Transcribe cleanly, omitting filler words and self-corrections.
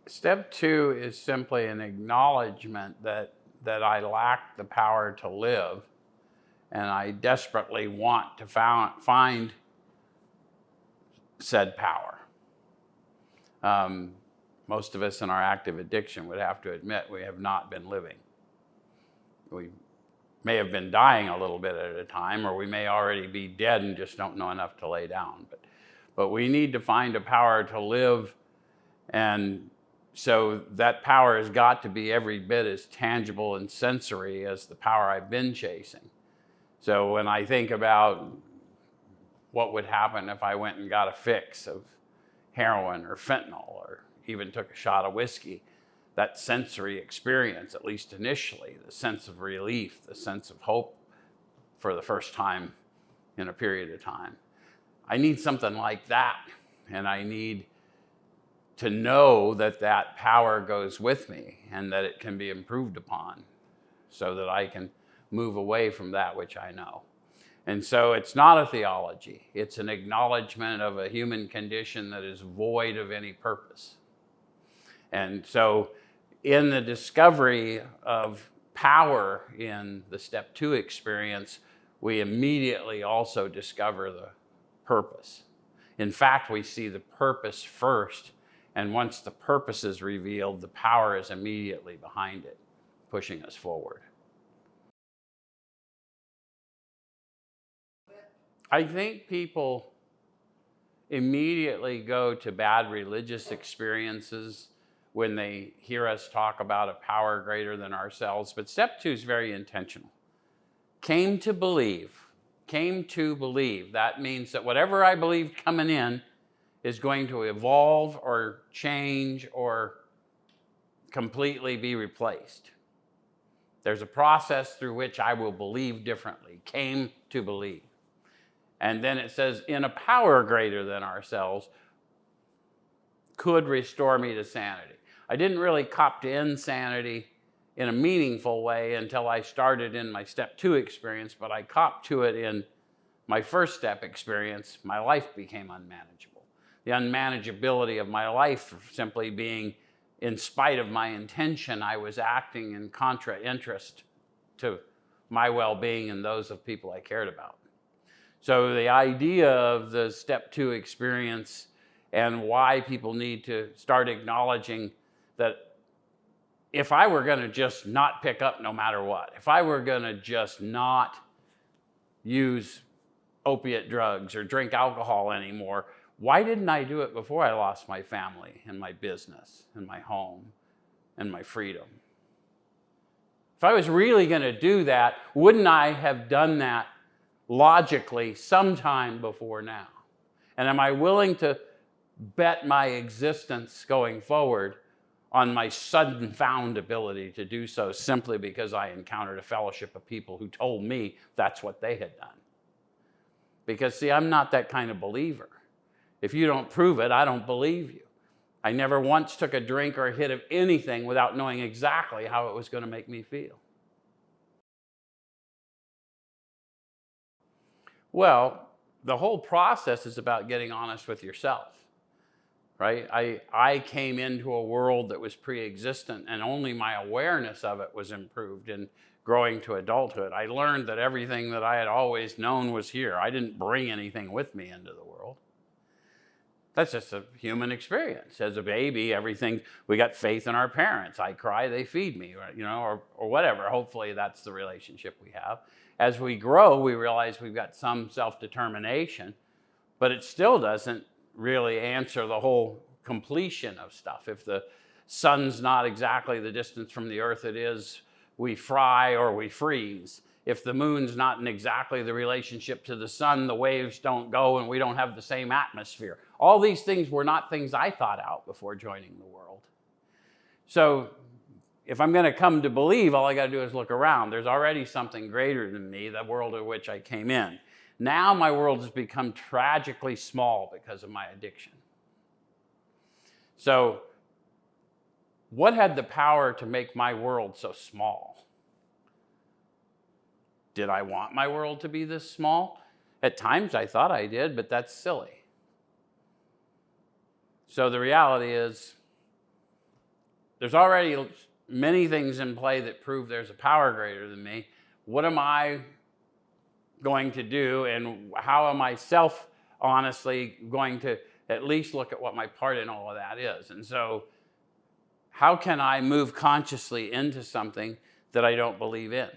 Step two is simply an acknowledgement that I lack the power to live, and I desperately want to find said power. Most of us in our active addiction would have to admit we have not been living. We may have been dying a little bit at a time, or we may already be dead and just don't know enough to lay down. But we need to find a power to live, and so that power has got to be every bit as tangible and sensory as the power I've been chasing. So when I think about what would happen if I went and got a fix of heroin or fentanyl, or even took a shot of whiskey, that sensory experience, at least initially, the sense of relief, the sense of hope for the first time in a period of time. I need something like that, and I need to know that that power goes with me and that it can be improved upon so that I can move away from that which I know. And so it's not a theology. It's an acknowledgement of a human condition that is void of any purpose. And so in the discovery of power in the step two experience, we immediately also discover the purpose. In fact, we see the purpose first, and once the purpose is revealed, the power is immediately behind it, pushing us forward. I think people immediately go to bad religious experiences when they hear us talk about a power greater than ourselves. But step two is very intentional. Came to believe. That means that whatever I believed coming in is going to evolve or change or completely be replaced. There's a process through which I will believe differently. Came to believe. And then it says, in a power greater than ourselves, could restore me to sanity. I didn't really cop to insanity in a meaningful way until I started in my step two experience, but I copped to it in my first step experience. My life became unmanageable. The unmanageability of my life simply being, in spite of my intention, I was acting in contra interest to my well-being and those of people I cared about. So the idea of the step two experience and why people need to start acknowledging that if I were going to just not pick up no matter what, if I were going to just not use opiate drugs or drink alcohol anymore, why didn't I do it before I lost my family and my business and my home and my freedom? If I was really going to do that, wouldn't I have done that logically sometime before now? And am I willing to bet my existence going forward on my sudden found ability to do so simply because I encountered a fellowship of people who told me that's what they had done? Because, see, I'm not that kind of believer. If you don't prove it, I don't believe you. I never once took a drink or a hit of anything without knowing exactly how it was going to make me feel. Well, the whole process is about getting honest with yourself, right? I came into a world that was pre-existent, and only my awareness of it was improved in growing to adulthood. I learned that everything that I had always known was here. I didn't bring anything with me into the world. That's just a human experience. As a baby, everything, we got faith in our parents. I cry, they feed me, or whatever. Hopefully that's the relationship we have. As we grow, we realize we've got some self-determination, but it still doesn't really answer the whole completion of stuff. If the sun's not exactly the distance from the earth it is, we fry or we freeze. If the moon's not in exactly the relationship to the sun, the waves don't go and we don't have the same atmosphere. All these things were not things I thought out before joining the world. So if I'm going to come to believe, all I got to do is look around. There's already something greater than me, the world in which I came in. Now my world has become tragically small because of my addiction. So what had the power to make my world so small? Did I want my world to be this small? At times I thought I did, but that's silly. So the reality is, there's already many things in play that prove there's a power greater than me. What am I going to do, and how am I honestly going to at least look at what my part in all of that is? And so how can I move consciously into something that I don't believe in?